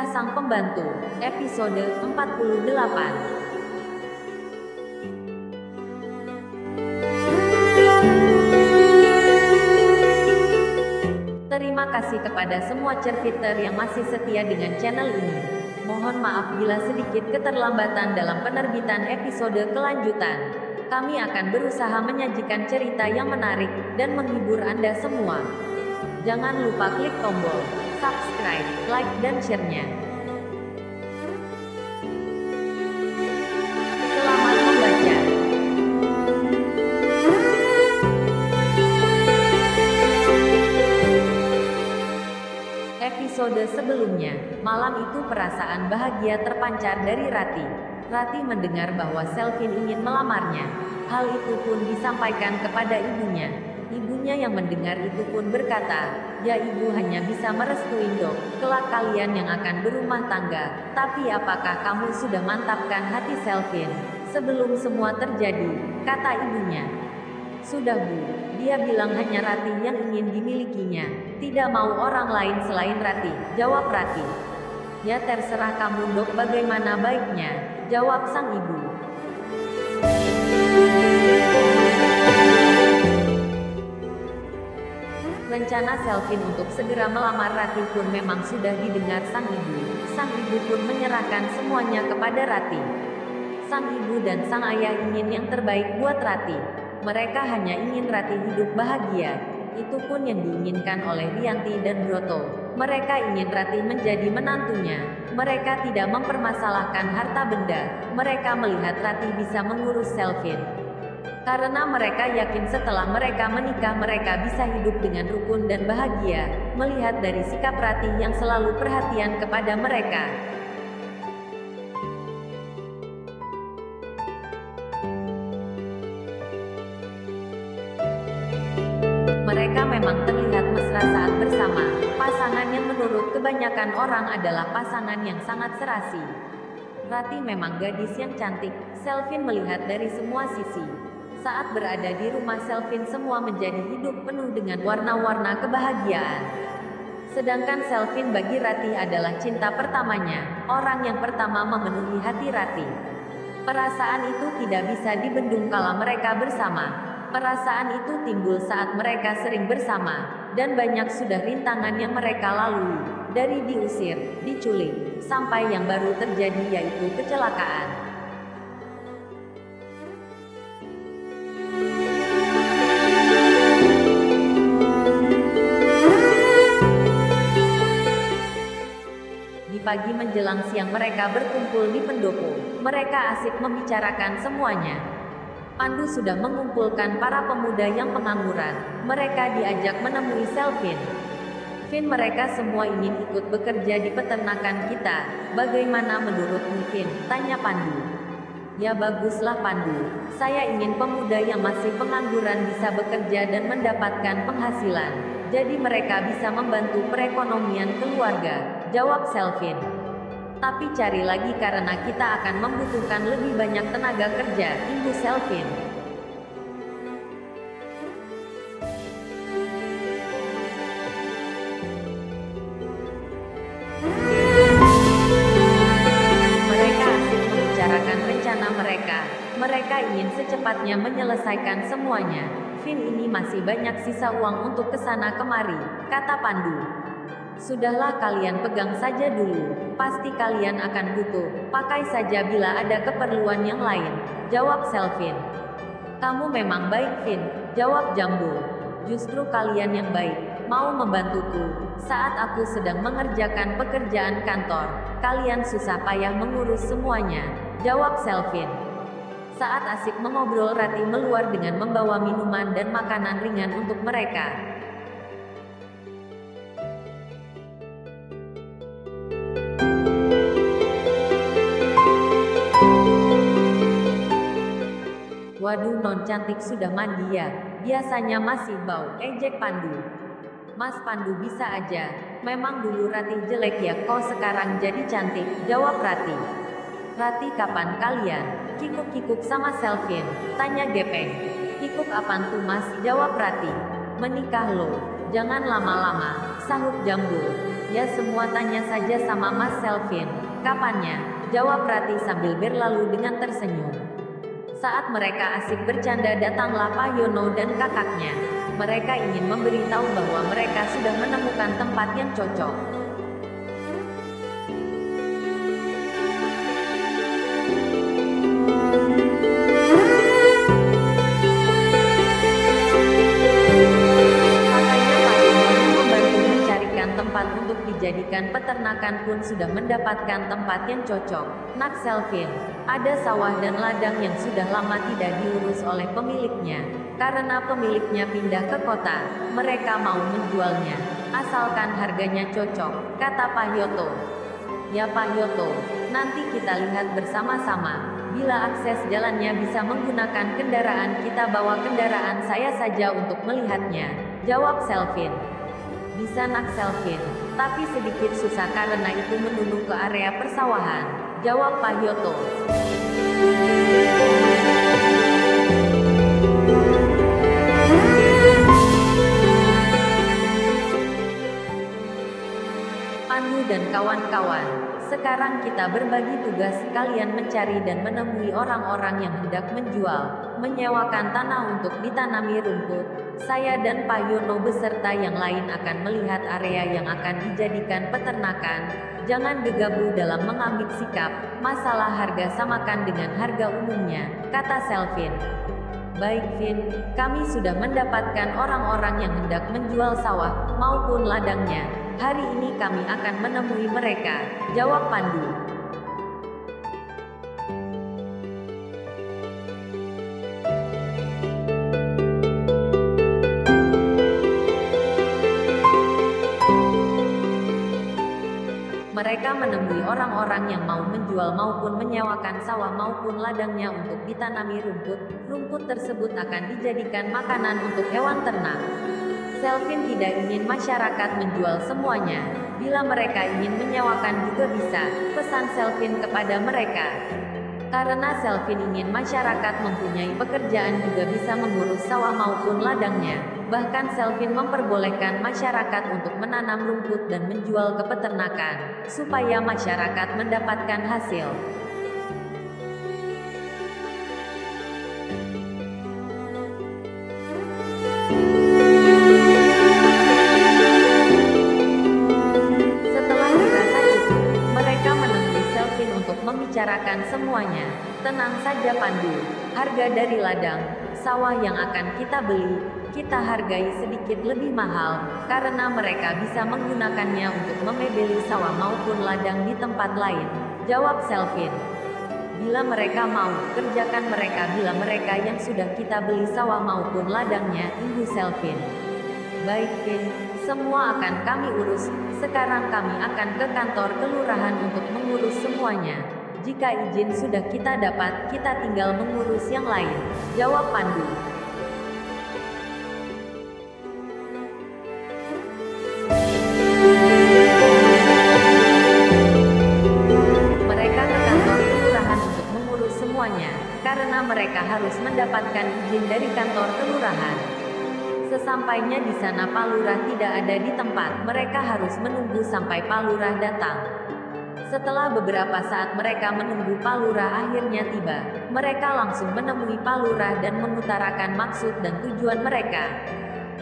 Kisah Sang Pembantu, episode 48. Terima kasih kepada semua cerfiter yang masih setia dengan channel ini. Mohon maaf bila sedikit keterlambatan dalam penerbitan episode kelanjutan. Kami akan berusaha menyajikan cerita yang menarik dan menghibur Anda semua. Jangan lupa klik tombol subscribe, like, dan share-nya. Selamat membaca. Episode sebelumnya, malam itu perasaan bahagia terpancar dari Rati. Rati mendengar bahwa Selvin ingin melamarnya. Hal itu pun disampaikan kepada ibunya. Ibunya yang mendengar itu pun berkata, "Ya ibu hanya bisa merestui Dok, kelak kalian yang akan berumah tangga. Tapi apakah kamu sudah mantapkan hati Selvin sebelum semua terjadi?" kata ibunya. "Sudah Bu, dia bilang hanya Rati yang ingin dimilikinya, tidak mau orang lain selain Rati," jawab Rati. "Ya terserah kamu Dok, bagaimana baiknya," jawab sang ibu. Rencana Selvin untuk segera melamar Rati pun memang sudah didengar sang ibu. Sang ibu pun menyerahkan semuanya kepada Rati. Sang ibu dan sang ayah ingin yang terbaik buat Rati. Mereka hanya ingin Rati hidup bahagia. Itu pun yang diinginkan oleh Rianti dan Broto. Mereka ingin Rati menjadi menantunya. Mereka tidak mempermasalahkan harta benda. Mereka melihat Rati bisa mengurus Selvin. Karena mereka yakin setelah mereka menikah mereka bisa hidup dengan rukun dan bahagia, melihat dari sikap Rati yang selalu perhatian kepada mereka. Mereka memang terlihat mesra saat bersama, pasangan yang menurut kebanyakan orang adalah pasangan yang sangat serasi. Rati memang gadis yang cantik, Selvin melihat dari semua sisi. Saat berada di rumah Selvin semua menjadi hidup penuh dengan warna-warna kebahagiaan. Sedangkan Selvin bagi Rati adalah cinta pertamanya, orang yang pertama memenuhi hati Rati. Perasaan itu tidak bisa dibendung kala mereka bersama. Perasaan itu timbul saat mereka sering bersama, dan banyak sudah rintangan yang mereka lalui, dari diusir, diculik, sampai yang baru terjadi yaitu kecelakaan. Pagi menjelang siang mereka berkumpul di pendopo. Mereka asik membicarakan semuanya. Pandu sudah mengumpulkan para pemuda yang pengangguran. Mereka diajak menemui Selvin. "Vin, mereka semua ingin ikut bekerja di peternakan kita. Bagaimana menurutmu Vin?" tanya Pandu. "Ya baguslah Pandu. Saya ingin pemuda yang masih pengangguran bisa bekerja dan mendapatkan penghasilan. Jadi mereka bisa membantu perekonomian keluarga," jawab Selvin. "Tapi cari lagi karena kita akan membutuhkan lebih banyak tenaga kerja," imbu Selvin. Mereka asik membicarakan rencana mereka. Mereka ingin secepatnya menyelesaikan semuanya. "Vin, ini masih banyak sisa uang untuk kesana kemari," kata Pandu. "Sudahlah kalian pegang saja dulu, pasti kalian akan butuh, pakai saja bila ada keperluan yang lain," jawab Selvin. "Kamu memang baik Vin," jawab Jambul. "Justru kalian yang baik, mau membantuku. Saat aku sedang mengerjakan pekerjaan kantor, kalian susah payah mengurus semuanya," jawab Selvin. Saat asik mengobrol Rati meluar dengan membawa minuman dan makanan ringan untuk mereka. "Waduh, non cantik sudah mandi ya? Biasanya masih bau," ejek Pandu. "Mas Pandu bisa aja. Memang dulu Rati jelek ya, kok sekarang jadi cantik," jawab Rati. "Rati, kapan kalian kikuk-kikuk sama Selvin?" tanya Gepeng. "Kikuk apaan tuh Mas?" jawab Rati. "Menikah lo. Jangan lama-lama," sahut Jambul. Ya semua tanya saja sama Mas Selvin. Kapannya? Jawab Rati sambil berlalu dengan tersenyum. Saat mereka asik bercanda datanglah Pak Yono dan kakaknya. Mereka ingin memberitahu bahwa mereka sudah menemukan tempat yang cocok. Tempat untuk dijadikan peternakan pun sudah mendapatkan tempat yang cocok. Nak Selvin, ada sawah dan ladang yang sudah lama tidak diurus oleh pemiliknya. Karena pemiliknya pindah ke kota, mereka mau menjualnya. Asalkan harganya cocok, kata Pak Yoto. Ya Pak Yoto, nanti kita lihat bersama-sama. Bila akses jalannya bisa menggunakan kendaraan, kita bawa kendaraan saya saja untuk melihatnya, jawab Selvin. Bisa Nak Selvin, tapi sedikit susah karena itu menuju ke area persawahan, jawab Pak Yoto. Pandu dan kawan-kawan, sekarang kita berbagi tugas, kalian mencari dan menemui orang-orang yang hendak menjual, menyewakan tanah untuk ditanami rumput. Saya dan Pak Yono beserta yang lain akan melihat area yang akan dijadikan peternakan. Jangan gegabah dalam mengambil sikap, masalah harga samakan dengan harga umumnya, kata Selvin. Baik Vin, kami sudah mendapatkan orang-orang yang hendak menjual sawah maupun ladangnya. Hari ini kami akan menemui mereka, jawab Pandu. Mereka menemui orang-orang yang mau menjual maupun menyewakan sawah maupun ladangnya untuk ditanami rumput. Rumput tersebut akan dijadikan makanan untuk hewan ternak. Selvin tidak ingin masyarakat menjual semuanya. Bila mereka ingin menyewakan juga bisa, pesan Selvin kepada mereka. Karena Selvin ingin masyarakat mempunyai pekerjaan juga bisa mengurus sawah maupun ladangnya. Bahkan Selvin memperbolehkan masyarakat untuk menanam rumput dan menjual ke peternakan, supaya masyarakat mendapatkan hasil. Setelah dirasa cukup, mereka menemui Selvin untuk membicarakan semuanya. Tenang saja Pandu, harga dari ladang, sawah yang akan kita beli, kita hargai sedikit lebih mahal, karena mereka bisa menggunakannya untuk memebeli sawah maupun ladang di tempat lain, jawab Selvin. Bila mereka mau, kerjakan mereka. Bila mereka yang sudah kita beli sawah maupun ladangnya, Ibu Selvin. Baik Vin, semua akan kami urus. Sekarang kami akan ke kantor kelurahan untuk mengurus semuanya. Jika izin sudah kita dapat, kita tinggal mengurus yang lain, jawab Pandu. Mereka ke kantor kelurahan untuk mengurus semuanya, karena mereka harus mendapatkan izin dari kantor kelurahan. Sesampainya di sana Pak Lurah tidak ada di tempat, mereka harus menunggu sampai Pak Lurah datang. Setelah beberapa saat mereka menunggu Pak Lurah akhirnya tiba, mereka langsung menemui Pak Lurah dan mengutarakan maksud dan tujuan mereka.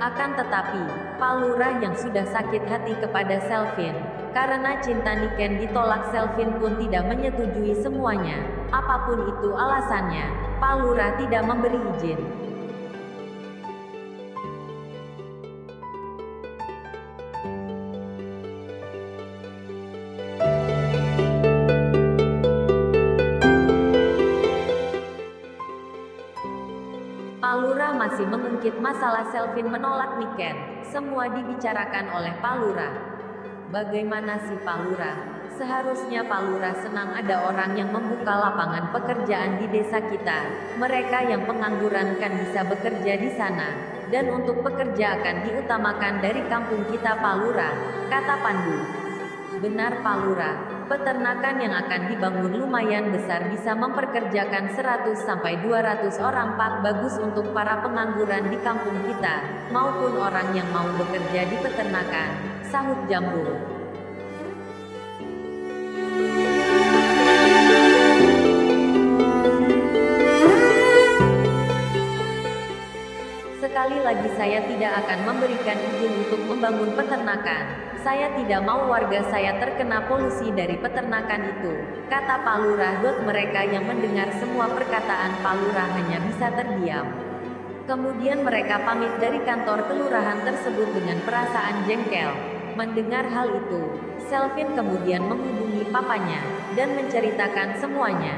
Akan tetapi, Pak Lurah yang sudah sakit hati kepada Selvin, karena cinta Niken ditolak, Selvin pun tidak menyetujui semuanya. Apapun itu alasannya, Pak Lurah tidak memberi izin. Pak Lurah masih mengungkit masalah Selvin menolak Niken. Semua dibicarakan oleh Pak Lurah. Bagaimana sih Pak Lurah? Seharusnya Pak Lurah senang ada orang yang membuka lapangan pekerjaan di desa kita. Mereka yang pengangguran kan bisa bekerja di sana. Dan untuk pekerja akan diutamakan dari kampung kita Pak Lurah, kata Pandu. Benar Pak Lurah. Peternakan yang akan dibangun lumayan besar, bisa memperkerjakan 100-200 orang Pak. Bagus untuk para pengangguran di kampung kita, maupun orang yang mau bekerja di peternakan, sahut Jambu. Sekali lagi saya tidak akan memberikan izin untuk membangun peternakan. Saya tidak mau warga saya terkena polusi dari peternakan itu, kata Pak Lurah. Mereka yang mendengar semua perkataan Pak Lurah hanya bisa terdiam. Kemudian mereka pamit dari kantor kelurahan tersebut dengan perasaan jengkel. Mendengar hal itu, Selvin kemudian menghubungi papanya dan menceritakan semuanya.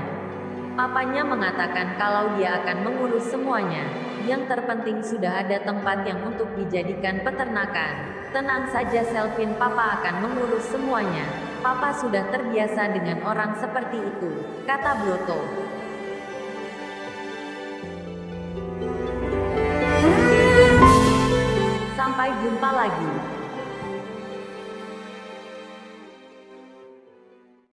Papanya mengatakan kalau dia akan mengurus semuanya. Yang terpenting sudah ada tempat yang untuk dijadikan peternakan. Tenang saja Selvin, papa akan mengurus semuanya. Papa sudah terbiasa dengan orang seperti itu, kata Broto. Sampai jumpa lagi.